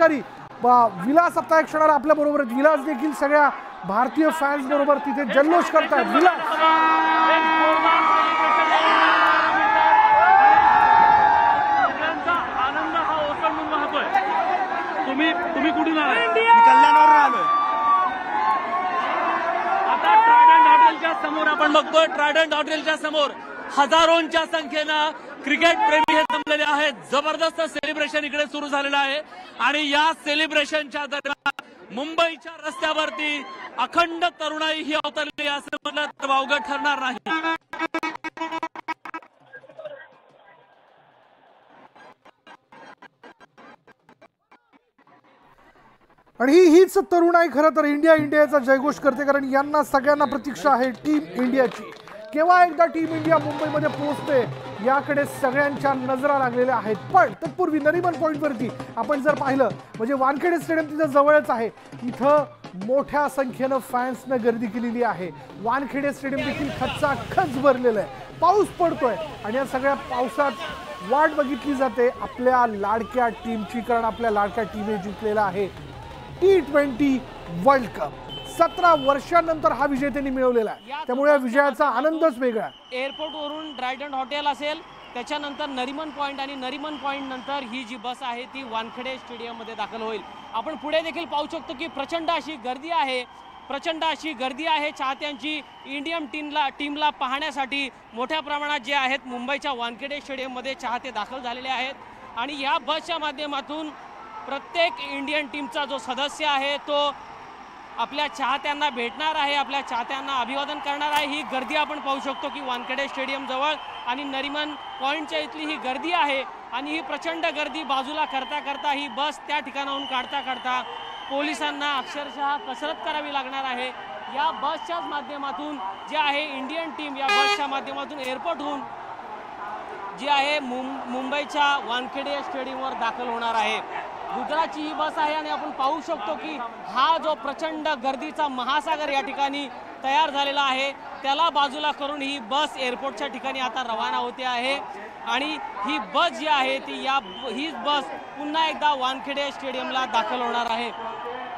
चमत्कारी विलास आता एक क्षणाला आपल्या बरोबर आहेत। विलास देखील सगळ्या भारतीय फॅन्स बरोबर तिथे जल्लोष करतात। विलास, आनंद हा ओसंडून वाहतोय। तुम्ही कुठून आलाय? कल्याणवरून आलोय। आता ट्रायडंट हॉटेलच्या समोर आपण बघतोय, ट्रायडंट हॉटेलच्या समोर हजारोंच्या संख्येनं क्रिकेट प्रेमी हे जमलेले आहेत। जबरदस्त सेलिब्रेशन इकडे सुरू झालेलं आहे आणि या सेलिब्रेशनच्या दरम्यान मुंबईच्या रस्त्यावरती अखंड तरुणाई ही अवतरली असं म्हटलं तर वावगं ठरणार नाही। आणि हीच तरुणाई खरं तर इंडियाचा जयघोष करते, कारण यांना सगळ्यांना प्रतीक्षा आहे टीम इंडियाची। केव्हा एकदा टीम इंडिया मुंबईमध्ये पोहोचते याकडे सगळ्यांच्या नजरा लागलेल्या आहेत। पण तत्पूर्वी नरिमन पॉईंटवरती आपण जर पाहिलं म्हणजे वानखेडे स्टेडियम तिथं जवळच आहे, इथं मोठ्या संख्येनं फॅन्सनं गर्दी केलेली आहे। वानखेडे स्टेडियम देखील खचाखच भरलेलं आहे, पाऊस पडतोय आणि या सगळ्या पावसात वाट बघितली जाते आपल्या लाडक्या टीमची, कारण आपल्या लाडक्या टीमने जिंकलेला आहे T20 वर्ल्ड कप। 17 वर्षांनंतर हा विजय त्यांनी मिळवलेला आहे, त्यामुळे या विजयाचा आनंदच वेगळा। एअरपोर्ट वरून ट्रायडंट हॉटेल असेल, त्याच्यानंतर नरिमन पॉइंट आणि नरिमन पॉइंट नंतर ही जी बस आहे ती वानखेडे स्टेडियम मध्ये दाखल होईल। आपण पुढे देखील पाहू शकतो की प्रचंड अशी गर्दी आहे, प्रचंड अशी गर्दी आहे चाहत्यांची इंडियन टीमला पाहण्यासाठी। मोठ्या प्रमाणात जे आहेत मुंबईच्या वानखेडे स्टेडियम मध्ये चाहते दाखल झालेले आहेत आणि या बसच्या माध्यमातून प्रत्येक इंडियन टीमचा जो सदस्य आहे तो आपल्या चाहत्यांना भेटणार आहे, आपल्या चाहत्यांना अभिवादन करणार आहे। ही गर्दी आपण पाहू शकतो की वानखेडे स्टेडियम जवळ आणि नरिमन पॉइंटच्या इथली ही गर्दी आहे आणि ही प्रचंड गर्दी बाजूला करता करता ही बस त्या ठिकाणाहून काढता पोलिसांना अक्षरशः कसरत करावी लागणार आहे। या बसच्याच माध्यमातून जे आहे इंडियन टीम या बसच्या माध्यमातून एअरपोर्टहून जी आहे मुंबईच्या वानखेडे स्टेडियमवर दाखल होणार आहे। गुजरातची ही बस आहे आणि आपण पाहू शकतो की हा जो प्रचंड गर्दीचा महासागर या ठिकाणी तयार झालेला आहे त्याला बाजूला करून ही बस एअरपोर्टच्या ठिकाणी आता रवाना होते आहे आणि ही बस जी आहे ही बस पुन्हा एकदा वानखेडे स्टेडियमला दाखल होणार आहे।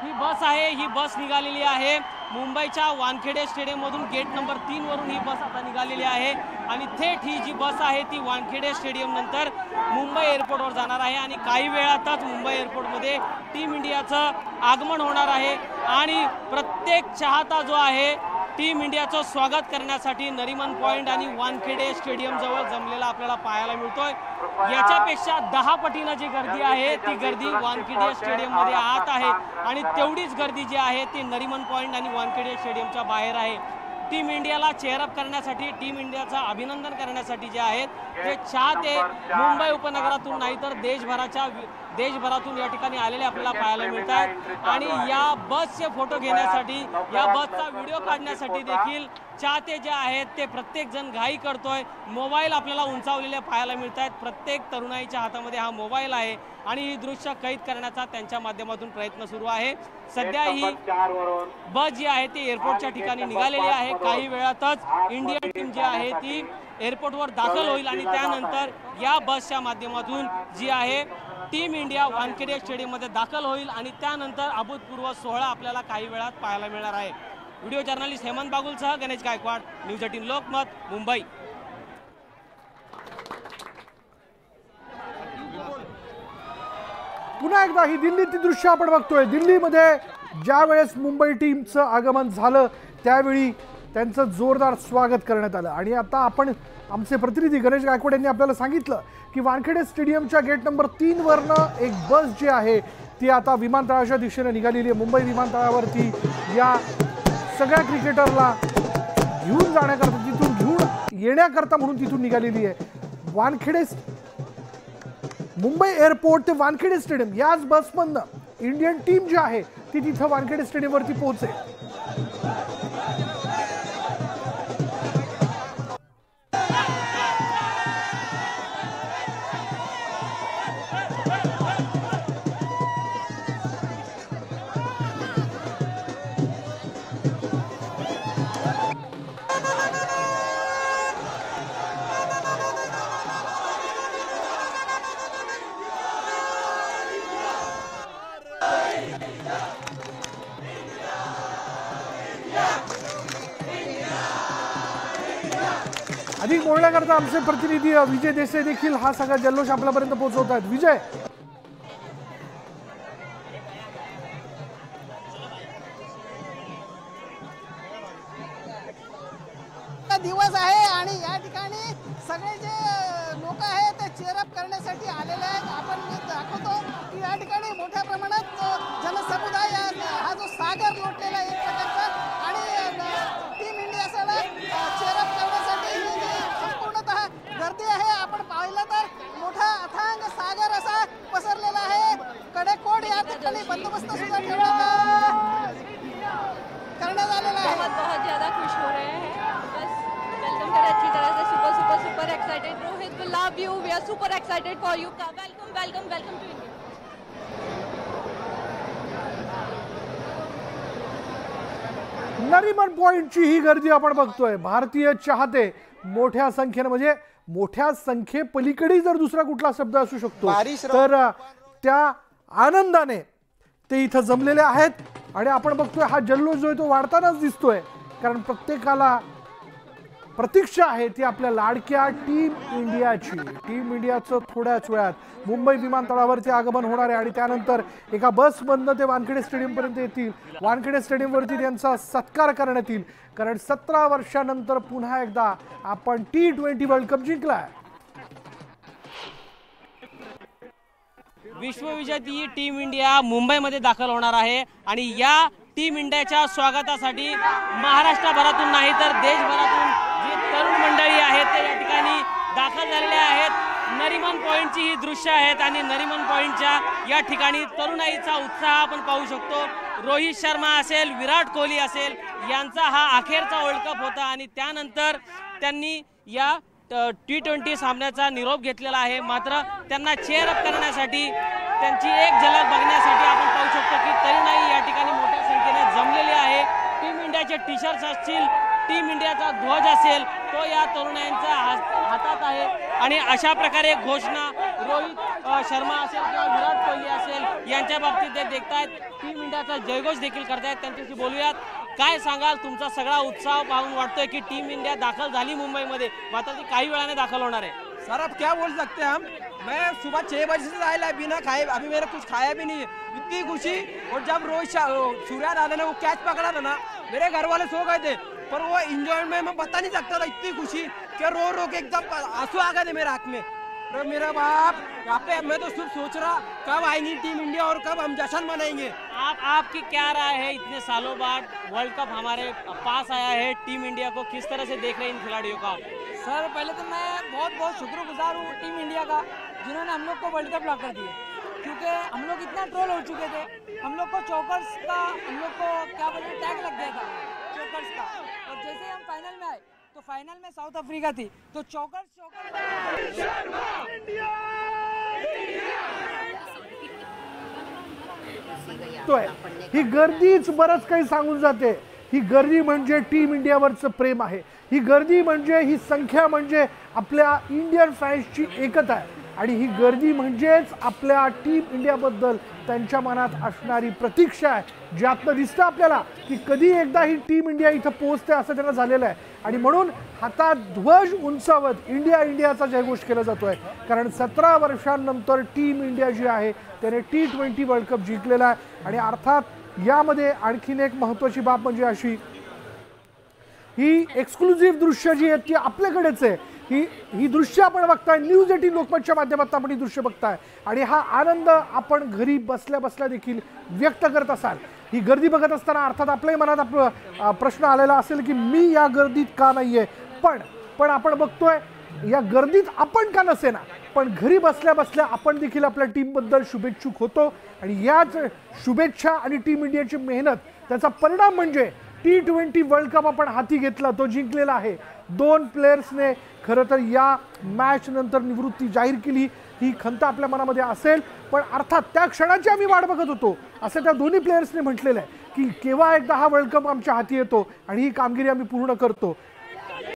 ही बस निघालेली आहे मुंबईच्या वानखेडे स्टेडियम मधून गेट नंबर 3 वरून ही बस आता निघालेली आहे आणि थेट ही जी बस आहे ती वानखेडे स्टेडियम नंतर मुंबई एअरपोर्टवर जाणार आहे आणि काही वेळातच मुंबई एअरपोर्टमध्ये टीम इंडियाचं आगमन होणार आहे आणि प्रत्येक चाहता जो आहे टीम इंडियाचं स्वागत करण्यासाठी नरिमन पॉइंट आणि वानखेडे स्टेडियम जवळ जमलेला आपल्याला पाहायला मिळतोय। याच्यापेक्षा 10 पटीनं जी गर्दी आहे ती गर्दी वानखेडे स्टेडियम मध्ये आत आहे आणि तेवढीच गर्दी जी आहे ती नरिमन पॉइंट आणि वानखेडे स्टेडियमच्या बाहेर आहे। टीम इंडियाला चेअरअप करण्यासाठी, टीम इंडियाचं अभिनंदन करण्यासाठी जे आहेत ते चाहते मुंबई उपनगरातून नाही तर देशभरातून या ठिकाणी आलेले आपल्याला पाहायला मिळतात आणि या बसचे फोटो घेण्यासाठी, या बसचा व्हिडिओ काढण्यासाठी देखील चाहते जे आहेत ते प्रत्येक जण घाई करतोय। मोबाईल आपल्याला उंचावलेले पाहायला मिळत आहेत, प्रत्येक तरुणाईच्या हातामध्ये हा मोबाईल आहे आणि ही दृश्य कैद करण्याचा त्यांच्या माध्यमातून प्रयत्न सुरू आहे। सध्या ही बस जी आहे ती एअरपोर्टच्या ठिकाणी निघालेली आहे, काही वेळातच इंडियन टीम जी आहे ती एअरपोर्टवर दाखल होईल आणि त्यानंतर या बसच्या माध्यमातून जी आहे टीम इंडिया वानखेडे स्टेडियम मध्ये दाखल होईल आणि त्यानंतर अभूतपूर्व सोहळा आपल्याला काही वेळात पाहायला मिळणार आहे। व्हिडिओ जर्नलिस्ट हेमंत बागुलसह गणेश गायकवाड, न्यूज 18 लोकमत, मुंबई। पुन्हा एकदा ही दिल्लीची दृश्य आपण बघतोय। दिल्लीमध्ये ज्या वेळेस मुंबई टीमचं आगमन झालं त्यावेळी त्यांचं जोरदार स्वागत करण्यात आलं आणि आता आपण आमचे प्रतिनिधी गणेश गायकवाड यांनी आपल्याला सांगितलं की वानखेडे स्टेडियमच्या गेट नंबर 3 वरनं एक बस जी आहे ती आता विमानतळाच्या दिशेने निघालेली आहे। मुंबई विमानतळावरती या सगळ्या क्रिकेटरला घेऊन जाण्याकरता, तिथून घेऊन येण्याकरता म्हणून तिथून निघालेली आहे। वानखेडे मुंबई एअरपोर्ट ते वानखेडे स्टेडियम याच बसमधनं इंडियन टीम जी आहे ती तिथं वानखेडे स्टेडियमवरती पोहोचेल। अधिक बोलण्याकरता आमचे प्रतिनिधी विजय देसाई देखील हा सगळा जल्लोष आपल्यापर्यंत पोहोचवत आहेत. विजय, दिवस आहे आणि या ठिकाणी सगळे जे लोक आहेत ते चेअरअप करण्यासाठी आलेले आहेत. आपण दाखवतो की या ठिकाणी मोठ्या प्रमाणात जनसमुदाय हा जो सागर लोटलेला आहे एक प्रकारचा आणि टीम इंडियाला चेअरअप करण्यासाठी ही जी संपूर्णतः गर्दी आहे आपण पाहिलं तर मोठा अथांग सागर असा पसरलेला आहे. कडेकोट या ठिकाणी बंदोबस्त सुद्धा करण्यात आलेला आहे. बहुत ज़्यादा खुश हो रहे हैं, बस वेलकम करें अच्छी तरह से. Super super super excited. Rohit, we love you, we are super excited for you. Welcome welcome welcome to India. Nariman पॉइंटची ही गर्दी आपण बघतोय. भारतीय चाहते मोठ्या संख्येने, म्हणजे मोठ्या संख्येपलीकडे जर दुसरा कुठला शब्द असू शकतो तर त्या आनंदाने ते इथं जमलेले आहेत. आणि आपण बघतोय हा जल्लोष जो आहे तो वाढतानाच दिसतोय, कारण प्रत्येकाला प्रतीक्षा आहे ती आपल्या लाडक्या टीम इंडियाची. टीम इंडियाचं थोड्याच वेळात मुंबई विमानतळावरती आगमन होणार आहे आणि त्यानंतर एका बसमधनं ते वानखेडे स्टेडियमपर्यंत येतील. वानखेडे स्टेडियमवरती त्यांचा सत्कार करण्यात येईल, कारण 17 वर्षानंतर पुन्हा एकदा आपण T20 वर्ल्ड कप जिंकलाय. विश्वविजेती टीम इंडिया मुंबईमध्ये दाखल होणार आहे आणि या टीम इंडियाच्या स्वागतासाठी महाराष्ट्रभरातून नाही तर देशभरातून जी तरुण मंडळी आहेत ते या ठिकाणी दाखल झालेले आहेत. नरीमन पॉइंटची ही दृश्य आहेत आणि नरीमन पॉइंटच्या या ठिकाणी तरुणाईचा उत्साह आपण पाहू शकतो. रोहित शर्मा असेल, विराट कोहली असेल, यांचा हा अखेरचा वर्ल्ड कप होता आणि त्यानंतर त्यांनी या T20 सामन्याचा निरोप घेतलेला आहे. मात्र त्यांना चेअरअप करण्यासाठी, त्यांची एक झलक बघण्यासाठी आपण पाहू शकतो की तरुणाई या ठिकाणी मोठ्या संख्येने जमलेली आहे. टीम इंडियाचे टी शर्ट्स असतील, टीम इंडियाचा ध्वज असेल, तो या तरुणांच्या हातात आहे आणि अशा प्रकारे घोषणा रोहित शर्मा असेल किंवा विराट कोहली असेल यांच्या बाबतीत ते देखतायत. टीम इंडियाचा जयघोष देखील करतायत. त्यांच्याशी बोलूयात. काय सांगाल, तुमचा सगळा उत्साह पाहून वाटतोय की टीम इंडिया दाखल झाली मुंबईमध्ये, मात्र ती काही वेळाने दाखल होणार है. सर अब क्या बोल सकते हैं हम. मैं सुबह 6 बजे से आया बिना खाए, अभी मेरा कुछ खाया भी नहीं है. इतनी खुशी. और जब रोहित सूर्या दादा ने वो कैच पकड़ा था ना, मेरे घर वाले सो गए थे, पर वो एंजॉयमेंट में मैं बता नहीं सकता था. इतनी खुशी कि रो रो के एकदम आंसू आ गए थे मेरे आँख में. तो मेरा बाप यहाँ पे, मैं तो सिर्फ सोच रहा कब आएंगी टीम इंडिया और कब हम जश्न मनाएंगे. आपकी क्या राय है, इतने सालों बाद वर्ल्ड कप हमारे पास आया है, टीम इंडिया को किस तरह से देख रहे हैं इन खिलाड़ियों का? सर पहले तो मैं बहुत बहुत शुक्रगुजार हूँ टीम इंडिया का, जिन्होंने हम लोग को वर्ल्ड कप ला कर दिया. क्योंकि हम लोग इतना ट्रोल हो चुके थे, हम लोग को चौकर्स का, हम लोग को क्या बोलते हैं, टैग लग गया था चौकर्स का. और जैसे ही हम फाइनल में आए तो फाइनल में साउथ अफ्रीका थी, तो चौकर्स ही गर्दीच बरंच काही सांगून जाते. ही गर्दी म्हणजे टीम इंडियावरचं प्रेम आहे. ही गर्दी म्हणजे, ही संख्या म्हणजे आपल्या इंडियन फॅन्सची एकता आहे आणि ही गर्दी म्हणजेच आपल्या टीम इंडियाबद्दल त्यांच्या मनात असणारी प्रतीक्षा आहे, ज्यातनं दिसतं आपल्याला की कधी एकदा ही टीम इंडिया इथं पोहोचते असं त्यांना झालेलं आहे. आणि म्हणून हातात ध्वज उंचावत इंडिया इंडियाचा जयघोष केला जातोय, कारण 17 वर्षांनंतर टीम इंडिया जी आहे त्याने T20 वर्ल्ड कप जिंकलेला आहे. आणि अर्थात यामध्ये आणखीन एक महत्त्वाची बाब म्हणजे अशी, ही एक्सक्लुझिव्ह दृश्य जी आहेत ती आपल्याकडेच आहे. ही दृश्य आपण बघताय, न्यूज 18 लोकमतच्या माध्यमातून आपण ही दृश्य बघताय आणि हा आनंद आपण घरी बसल्या बसल्या देखील व्यक्त करत असाल. ही गर्दी बघत असताना अर्थात आपल्याही मनात प्रश्न आलेला असेल की मी या गर्दीत का नाहीये, पण आपण बघतोय या गर्दीत आपण का नसेना, पण घरी बसल्या बसल्या आपण देखील आपल्या टीमबद्दल शुभेच्छुक होतो. आणि याच शुभेच्छा आणि टीम इंडियाची मेहनत, त्याचा परिणाम म्हणजे T20 वर्ल्ड कप आपण हाती घेतला, तो जिंकलेला आहे. 2 प्लेयर्सने खरं तर या मॅच नंतर निवृत्ती जाहीर केली. ही खंत आपल्या मनामध्ये असेल, पण अर्थात त्या क्षणाची आम्ही वाट बघत होतो असं त्या दोन्ही प्लेयर्सने म्हटलेलं आहे की केव्हा एकदा हा वर्ल्ड कप आमच्या हाती येतो आणि ही कामगिरी आम्ही पूर्ण करतो.